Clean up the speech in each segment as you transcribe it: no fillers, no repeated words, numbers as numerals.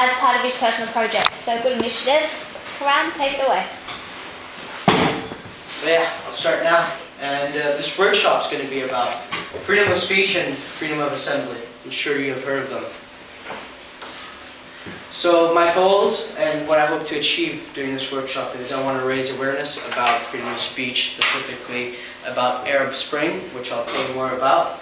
as part of his personal project. So good initiative. Karan, take it away. So yeah, I'll start now. And this workshop is going to be about freedom of speech and freedom of assembly. I'm sure you have heard of them. So my goals and what I hope to achieve during this workshop is I want to raise awareness about freedom of speech, specifically about Arab Spring, which I'll tell you more about.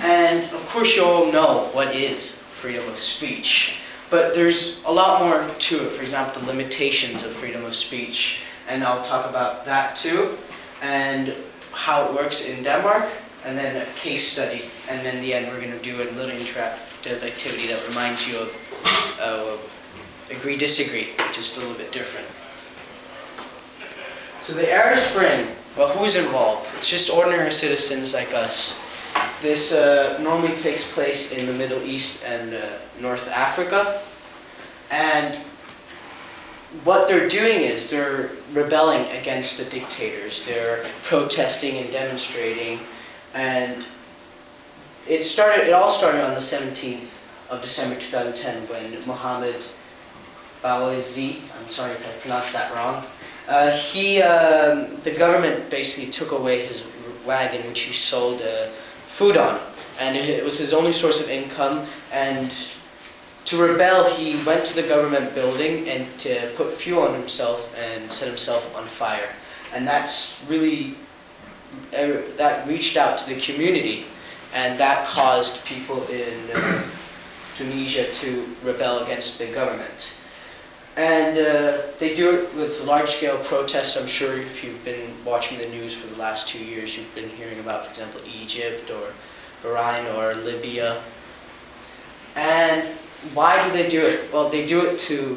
And of course you all know what is freedom of speech. But there's a lot more to it. For example, the limitations of freedom of speech. And I'll talk about that too. And how it works in Denmark. And then a case study. And then in the end we're going to do a little interactive activity that reminds you of agree-disagree, just a little bit different. So the Arab Spring, well, who's involved? It's just ordinary citizens like us. This normally takes place in the Middle East and North Africa. And what they're doing is they're rebelling against the dictators. They're protesting and demonstrating. And it all started on the 17th of December 2010 when Mohammed Bouazizi, I'm sorry if I pronounced that wrong, the government basically took away his wagon which he sold food on, and it was his only source of income. And to rebel, he went to the government building and to put fuel on himself and set himself on fire. And that's really, that reached out to the community, and that caused people in Tunisia to rebel against the government. And they do it with large-scale protests. I'm sure if you've been watching the news for the last 2 years, you've been hearing about, for example, Egypt or Bahrain or Libya. And why do they do it? Well, they do it to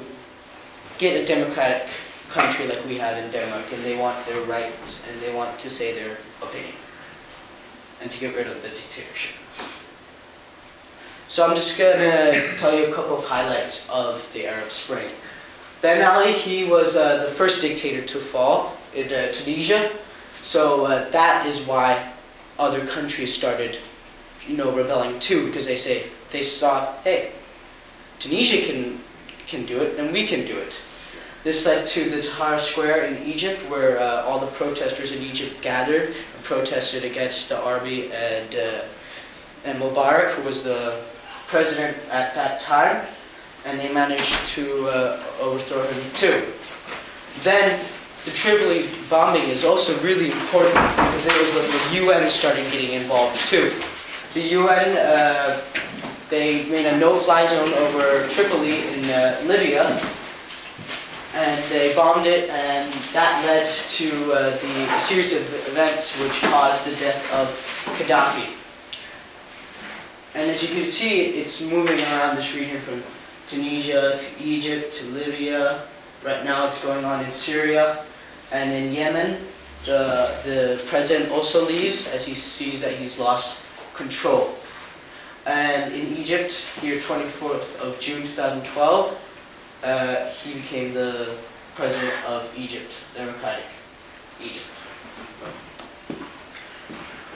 get a democratic country like we have in Denmark, and they want their rights, and they want to say their opinion, and to get rid of the dictatorship. So I'm just going to tell you a couple of highlights of the Arab Spring. Ben Ali, he was the first dictator to fall in Tunisia, so that is why other countries started, rebelling too, because they saw, hey, Tunisia can do it, then we can do it. This led to the Tahrir Square in Egypt, where all the protesters in Egypt gathered and protested against the army and Mubarak, who was the president at that time, and they managed to overthrow him too. Then the Tripoli bombing is also really important because it was when the UN started getting involved too. The UN, they made a no-fly zone over Tripoli in Libya, and they bombed it, and that led to the series of events which caused the death of Gaddafi. And as you can see, it's moving around this region from Tunisia to Egypt to Libya. Right now it's going on in Syria. And in Yemen, the president also leaves as he sees that he's lost control. And in Egypt, here 24th of June 2012, he became the president of Egypt, Democratic Egypt.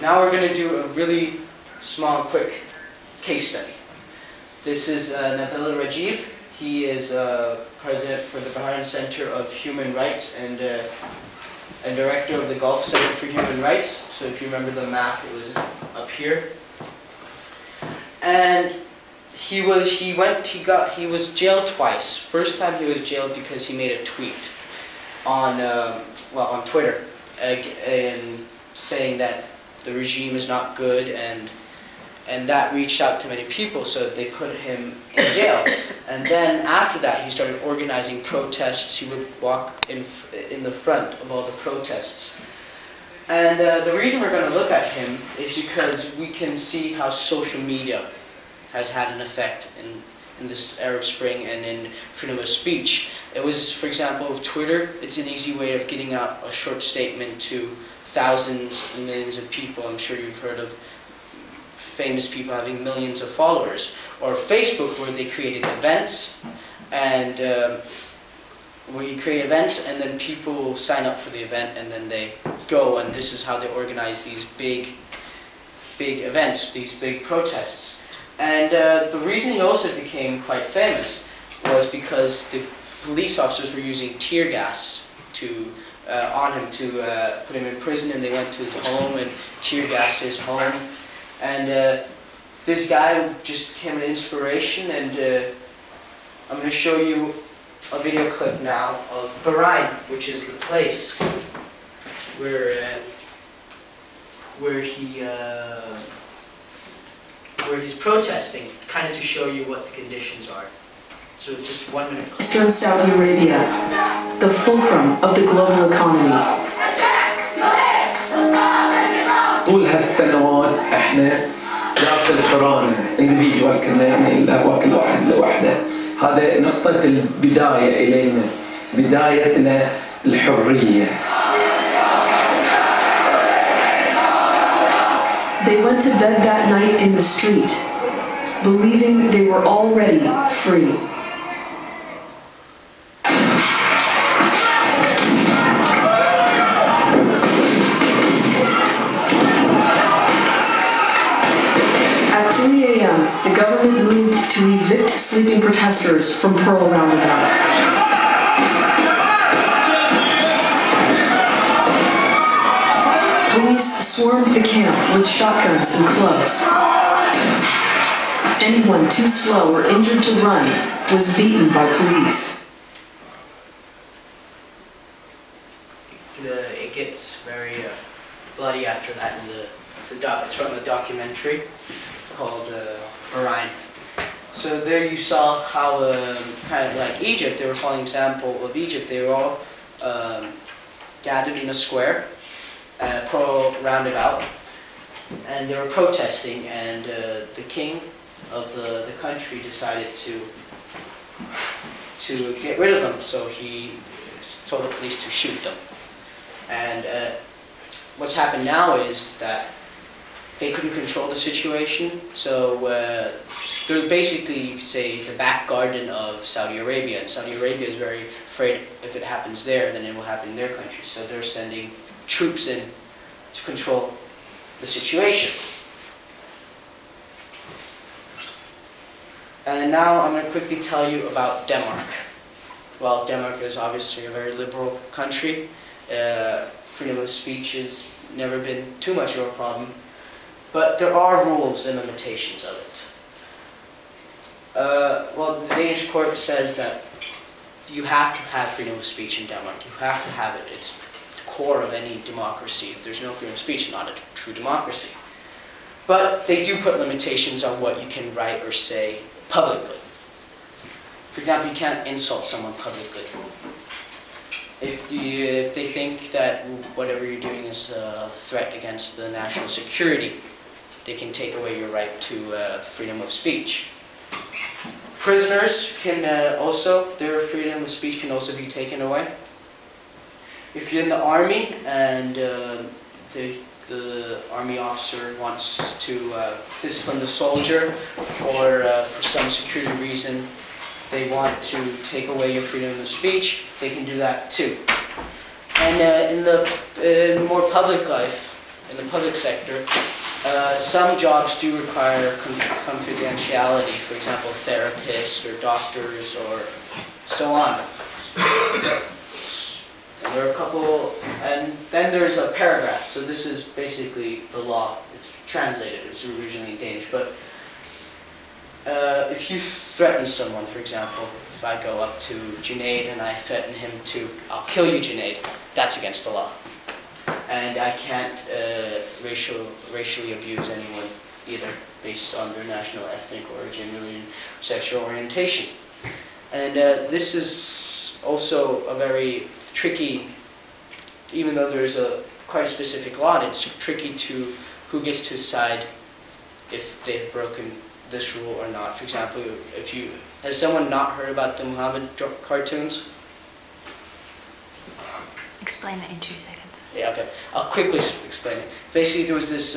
Now we're going to do a really small, quick case study. This is Nabil Rajib. He is president for the Bahrain Center of Human Rights and director of the Gulf Center for Human Rights. So if you remember the map, it was up here. And he was jailed twice. First time he was jailed because he made a tweet on Twitter, and saying that the regime is not good, and that reached out to many people, so they put him in jail. And then after that, he started organizing protests. He would walk in the front of all the protests. And the reason we're going to look at him is because we can see how social media has had an effect in this Arab Spring and in freedom of speech. It was, for example, with Twitter, it's an easy way of getting out a short statement to thousands and millions of people. I'm sure you've heard of famous people having millions of followers. Or Facebook, where they created events, and where you create events and then people sign up for the event and then they go, and this is how they organize these big events, these big protests. And the reason he also became quite famous was because the police officers were using tear gas on him to put him in prison, and they went to his home and tear gassed his home. And this guy just became an inspiration, and I'm going to show you a video clip now of Bahrain, which is the place where he's protesting, kind of to show you what the conditions are. So just 1 minute. Eastern Saudi Arabia, the fulcrum of the global economy. طول هالسنوات احنا داخل حرانة individual كنا نلعب كل واحد لوحده. هذا نقطة البداية إلينا، بدايتنا الحرية. They went to bed that night in the street, believing they were already free. At 3 a.m., the government moved to evict sleeping protesters from Pearl Roundabout. Police swarmed the camp with shotguns and clubs. Anyone too slow or injured to run was beaten by police. It gets very bloody after that. It's from a documentary called Bahrain. So there you saw how, kind of like Egypt, they were following an example of Egypt. They were all gathered in a square, Pearl Roundabout, and they were protesting, and the king of the country decided to get rid of them, so he told the police to shoot them. And what's happened now is that they couldn't control the situation, so they're basically, you could say, the back garden of Saudi Arabia, and Saudi Arabia is very afraid if it happens there, then it will happen in their country, so they're sending troops in to control the situation. And now I'm going to quickly tell you about Denmark. Well, Denmark is obviously a very liberal country. Freedom of speech has never been too much of a problem. But there are rules and limitations of it. Well, the Danish court says that you have to have freedom of speech in Denmark. You have to have it. It's the core of any democracy. If there's no freedom of speech, it's not a true democracy. But they do put limitations on what you can write or say publicly. For example, you can't insult someone publicly. If they think that whatever you're doing is a threat against the national security, they can take away your right to freedom of speech. Prisoners can their freedom of speech can also be taken away. If you're in the army and the army officer wants to discipline the soldier, or for some security reason they want to take away your freedom of speech, they can do that too. And in more public life, in the public sector, some jobs do require confidentiality, for example, therapists or doctors or so on. And there are a couple, and then there's a paragraph. So this is basically the law. It's translated. It's originally Danish, but if you threaten someone, for example, if I go up to Junaid and I threaten him I'll kill you, Junaid, that's against the law. And I can't racially abuse anyone either, based on their national, ethnic origin, religion, sexual orientation. And this is also a very tricky, even though there's quite a specific law, it's tricky to who gets to decide if they've broken this rule or not. For example, has someone not heard about the Muhammad cartoons? Explain it in 2 seconds. Yeah, okay. I'll quickly explain it. Basically, there was this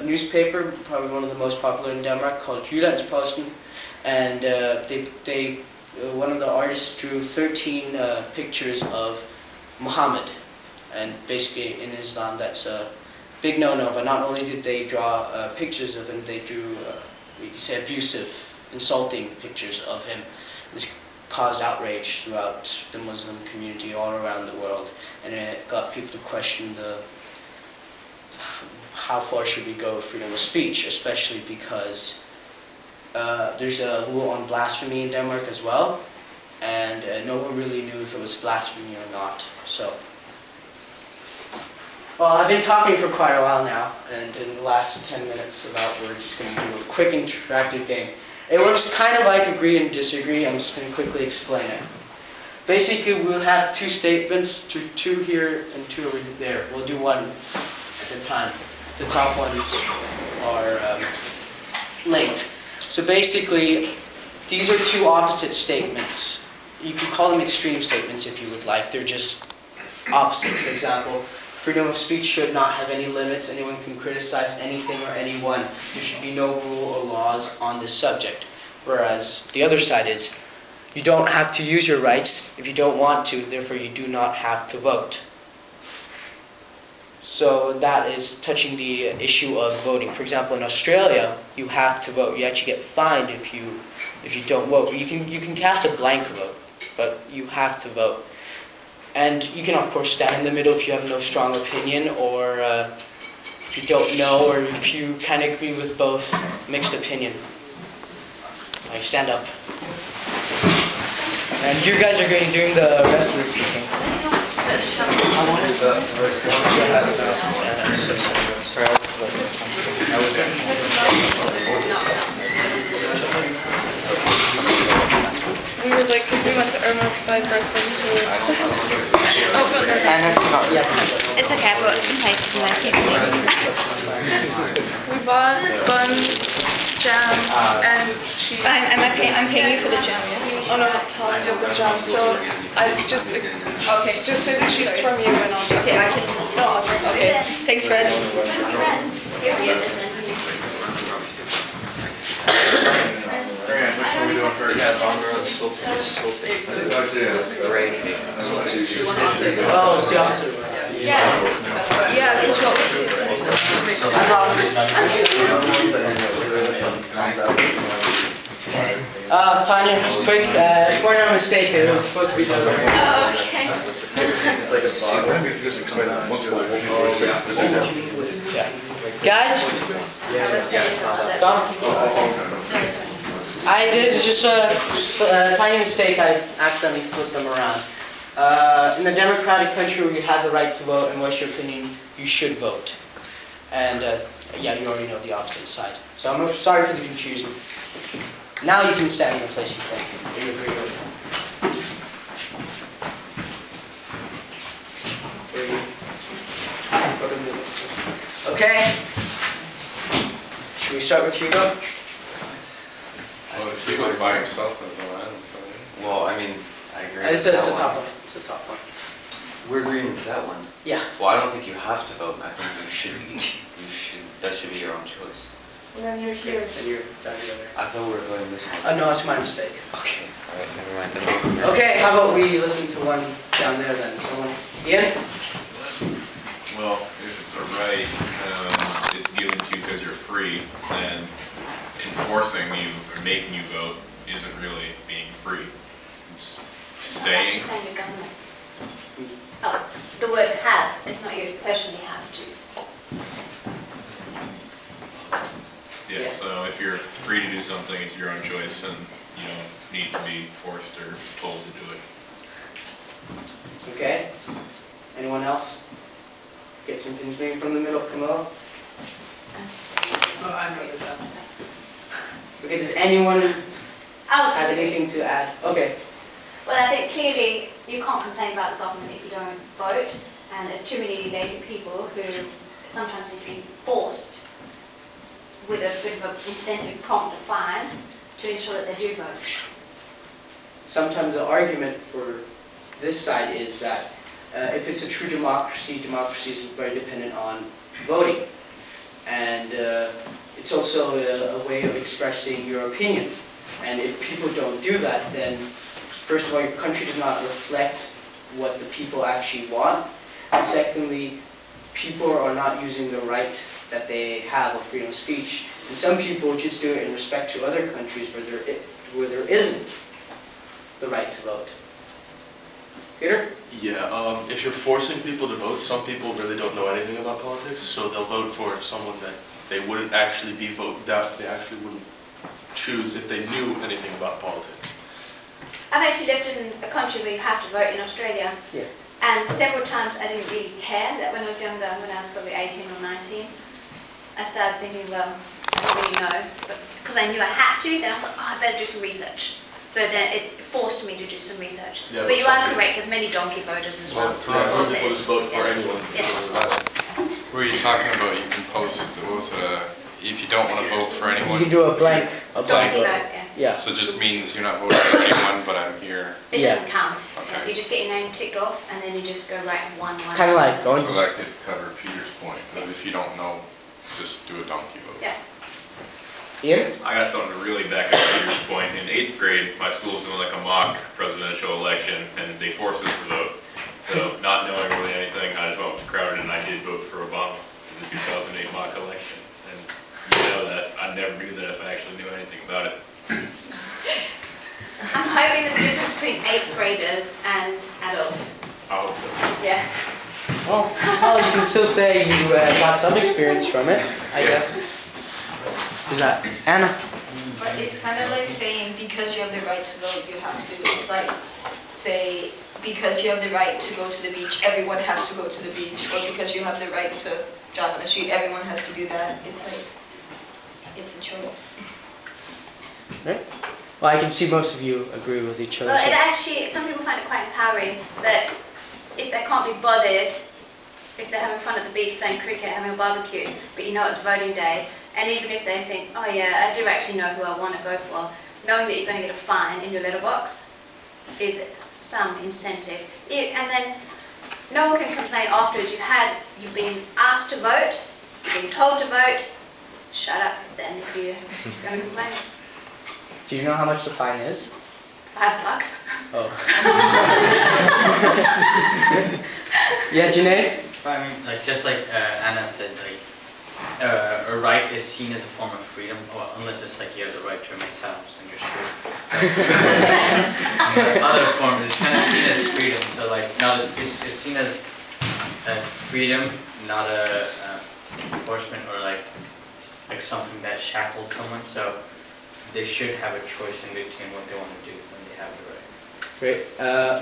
newspaper, probably one of the most popular in Denmark, called Jyllandsposten, and one of the artists drew 13 pictures of Muhammad, and basically in Islam that's a big no-no. But not only did they draw pictures of him, they drew, you could say, abusive, insulting pictures of him. It's caused outrage throughout the Muslim community all around the world, and it got people to question how far should we go with freedom of speech, especially because there's a rule on blasphemy in Denmark as well, and no one really knew if it was blasphemy or not. So, well, I've been talking for quite a while now, and in the last 10 minutes we're just going to do a quick interactive game. It works kind of like agree and disagree. I'm just going to quickly explain it. Basically, we'll have two statements, two here and two over there. We'll do one at a time. The top ones are linked. So basically, these are two opposite statements. You could call them extreme statements if you would like. They're just opposite. For example, freedom of speech should not have any limits. Anyone can criticize anything or anyone. There should be no rule or laws on this subject. Whereas the other side is, you don't have to use your rights if you don't want to, therefore you do not have to vote. So that is touching the issue of voting. For example, in Australia, you have to vote. You actually get fined if you don't vote. You can cast a blank vote, but you have to vote. And you can, of course, stand in the middle if you have no strong opinion, or if you don't know, or if you kind of agree with both, mixed opinion. Like, stand up. And you guys are going to be doing the rest of the speaking. We were like, because we went to Irma to buy breakfast food. Oh, go there. It's okay, I brought some places and I keep We bought buns, jam, and cheese. I'm paying you for the jam, yeah? Oh no, Tom did the jam, so I just, okay, just say the cheese from you and I'll just, Okay, I can, no, I'll just, okay. thanks, Fred. Oh, it's the opposite. Yeah, because what was Tanya, quick, for our mistake, it was supposed to be done. Oh, okay. Guys? Tom? I did just a tiny mistake. I accidentally flipped them around. In a democratic country where you have the right to vote and voice your opinion, you should vote. And yeah, you already know the opposite side. So I'm sorry for the confusion. Now you can stand in the place you think that you agree with. Okay. Should we start with Hugo? Well, he was by himself as well. Well, I mean, I agree It's with a that top one. one. It's a top one. We're agreeing with that one. Yeah. Well, I don't think you have to vote. I think that should be your own choice. And then you're here. And you're down the other. I thought we were voting this one. No, it's my mistake. Okay. All right, never mind then. Okay, how about we listen to one down there then? Someone? Ian? Well, if it's a right, it's given to you because you're free, then enforcing you or making you vote isn't really being free. It's saying. the government. Oh, the word have, it's not you personally have to. Yeah, so if you're free to do something, it's your own choice, and you don't need to be forced or told to do it. Okay. Anyone else? Get some things maybe from the middle, Camilla? Okay, does anyone have anything to add? Okay. Well, I think clearly you can't complain about the government if you don't vote, and there's too many lazy people who sometimes are being forced with a bit of an incentive prompt or fine to ensure that they do vote. Sometimes the argument for this side is that if it's a true democracy, democracy is very dependent on voting. And it's also a way of expressing your opinion. And if people don't do that, then first of all, your country does not reflect what the people actually want. And secondly, people are not using the right that they have of freedom of speech. And some people just do it in respect to other countries where there isn't. the right to vote. Peter? Yeah, if you're forcing people to vote, some people really don't know anything about politics, so they'll vote for someone that they wouldn't actually that they actually wouldn't choose if they knew anything about politics. I've actually lived in a country where you have to vote in Australia. Yeah. And several times I didn't really care that when I was younger, when I was probably 18 or 19, I started thinking, well, I don't really know. But because I knew I had to, then I thought, I better do some research. So then it forced me to do some research. Yeah, but you are correct, there's many donkey voters as well. Correct. Most people just vote for anyone. Yes. Were you talking about you can post, what was it, if you don't want to vote for anyone? You can do a blank Donkey vote. vote, yeah. Yeah. So it just means you're not voting for anyone, but I'm here. It Yeah. doesn't count. Okay. You just get your name ticked off, and then you just go right one. Kind of like going So to... that could cover Peter's point, that if you don't know, just do a donkey vote. Yeah. Ian? I got something to really back up Peter's point. In 8th grade, my school was doing like a mock presidential election, and they forced us to vote. So, not knowing really anything, I just went crowded, and I did vote for Obama in the 2008 mock election. And you know that I never knew that if I actually knew anything about it. I'm hoping there's a difference between 8th graders and adults. I hope so. Yeah. Well, you can still say you got some experience from it, I guess. Is that Anna? But it's kind of like saying because you have the right to vote, you have to. It's like, say, because you have the right to go to the beach, everyone has to go to the beach. Or because you have the right to drive on the street, everyone has to do that. It's like, it's a choice. Right. Well, I can see most of you agree with each other. Well, it actually, some people find it quite empowering that if they can't be bothered, if they're having fun at the beach playing cricket, having a barbecue, but you know it's voting day, and even if they think, oh yeah, I do actually know who I want to go for, knowing that you're going to get a fine in your letterbox is some incentive. And then no one can complain afterwards. You've been asked to vote, you've been told to vote, shut up then if you're going to complain. Do you know how much the fine is? $5. Oh. Yeah, Janae? I mean, like just like Anna said, like a right is seen as a form of freedom, well, unless it's like you have the right to remain silent, then you're screwed. Other forms, it's kind of seen as freedom. So like, it's seen as freedom, not a enforcement or like something that shackles someone. So they should have a choice in between what they want to do when they have the right. Great.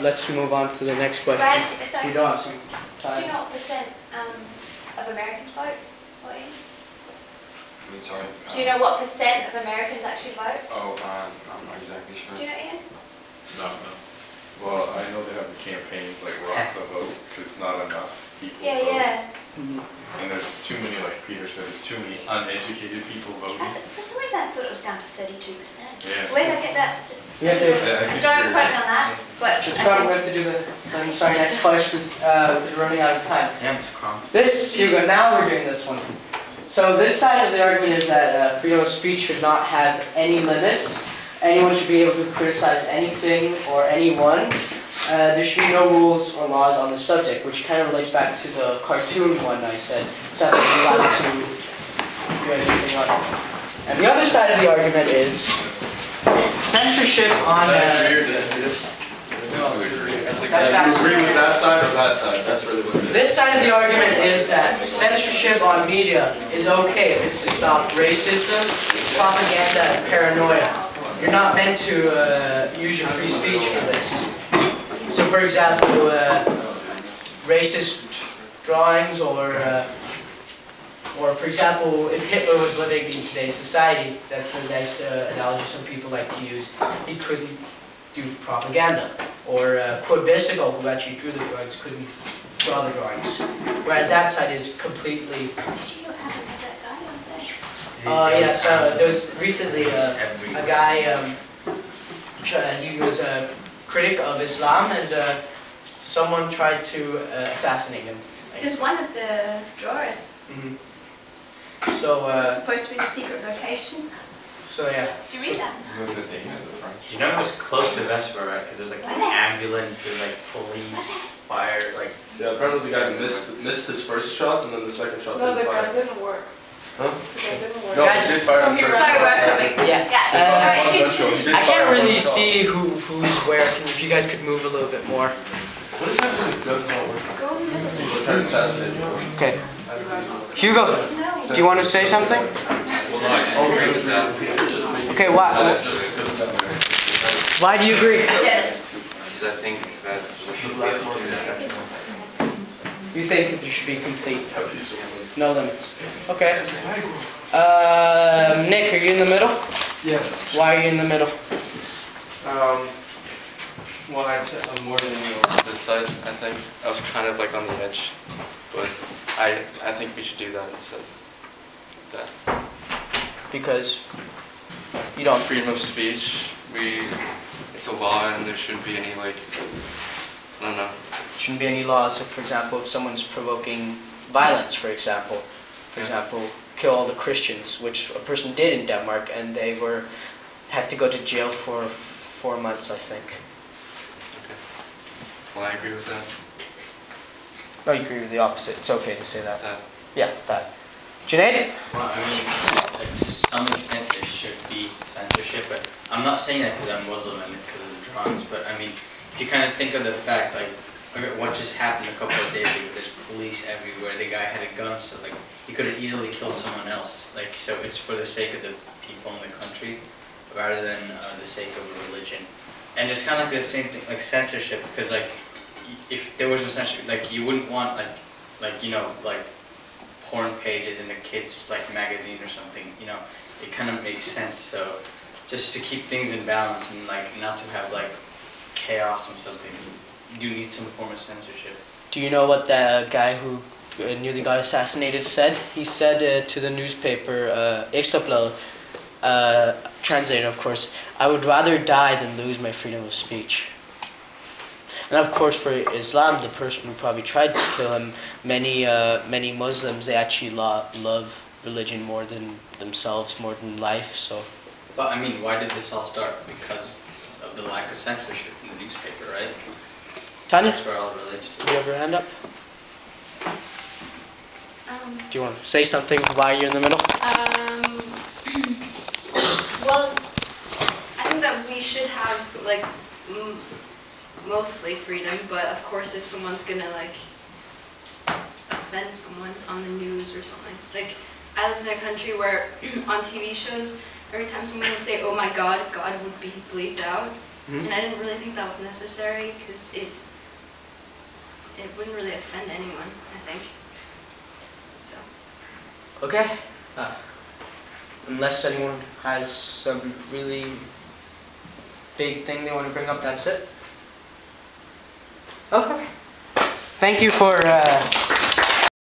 Let's move on to the next question. Brad, sorry. We don't have some time. Do you know what percent of Americans vote? I'm sorry. Do you know what percent of Americans actually vote? Oh, I'm not exactly sure. Do you know, Ian? No. Well, I know they have the campaigns like Rock the Vote, because not enough people vote. Yeah. And there's too many, like Peter said, there's too many uneducated people voting. For some reason I thought it was down to 32%. Yeah. Where did I get that? Yeah, Don't quote me on that, but Just probably we have to do the... Sorry, next question. We're running out of time. Yeah, it's crumb. Hugo, now we're doing this one. So this side of the argument is that freedom of speech should not have any limits. Anyone should be able to criticize anything or anyone. There should be no rules or laws on the subject, which kind of relates back to the cartoon one I said. So that you're allowed to do anything on it. And the other side of the argument is censorship on... Do you agree with that side or that side? That's really what it is. This side of the argument is that censorship on media is okay if it's to stop racism, propaganda, and paranoia. You're not meant to use your free speech for this. So, for example, racist drawings, or for example, if Hitler was living in today's society, that's a nice analogy some people like to use, he couldn't do propaganda. Or Quibisical, who actually drew the drawings, couldn't draw the drawings. Whereas that side is completely... Did you happen to that guy on there? Yes, there was recently a guy, he was a critic of Islam, and someone tried to assassinate him. He was one of the drawers. So, It was supposed to be the secret location. so yeah. Did you read that? You know it was close to Vespa, right? Because there's like an ambulance, there's like police, fire, like... Yeah, apparently the guy missed his first shot, and then the second shot didn't fire. didn't work. Huh? No, Guys, he did fire him first. Sorry, we're coming. Yeah. He I did can't fire really himself. see who's where. If you guys could move a little bit more. What is that with guns not working? Go in the middle. People try to assassinate you. Okay. Hugo, do you want to say something? Well, no, I disagree with that. Okay, why do you agree? Yes. Because I think that we should be able to do that. You think that there should be complete, no limits. Okay. Nick, are you in the middle? Yes. Why are you in the middle? Well, I'd say I'm more than you on this side, I think. I was kind of like on the edge, but I think we should do that instead. That. Because you don't. Freedom of speech, it's a law and there shouldn't be any like, I don't know. Shouldn't be any laws. If, for example, if someone's provoking violence, for example, kill all the Christians, which a person did in Denmark, and they had to go to jail for 4 months, I think. Okay. Well, I agree with that. No, you agree with the opposite. It's okay to say that. That. Yeah, that. Junaid? Well, I mean, to some extent there should be censorship, but I'm not saying that because I'm Muslim and because of the drawings, but I mean, if you kind of think of the fact, like, what just happened a couple of days ago, there's police everywhere, the guy had a gun, so like, he could have easily killed someone else, like, so it's for the sake of the people in the country, rather than the sake of religion. And it's kind of like the same thing, like censorship, because like, if there was no censorship, like, you wouldn't want, like, you know, like, porn pages in the kids' like magazine or something, you know, it kind of makes sense. So just to keep things in balance and like not to have like chaos and something, you do need some form of censorship. Do you know what the guy who nearly got assassinated said? He said to the newspaper, Extrabladet, translated of course, "I would rather die than lose my freedom of speech." And of course, for Islam, the person who probably tried to kill him, many Muslims, they actually love religion more than themselves, more than life. So. But I mean, why did this all start? Because of the lack of censorship in the newspaper, right? Tanya, That's where it all relates to. do you have your hand up? Do you want to say something while you're in the middle? Well, I think that we should have like mostly freedom, but of course if someone's gonna like offend someone on the news or something, like I lived in a country where on TV shows every time someone would say, "Oh my God," God would be bleeped out, and I didn't really think that was necessary because it wouldn't really offend anyone, I think. So. Okay. Unless anyone has some really big thing they want to bring up, that's it. Okay. Thank you for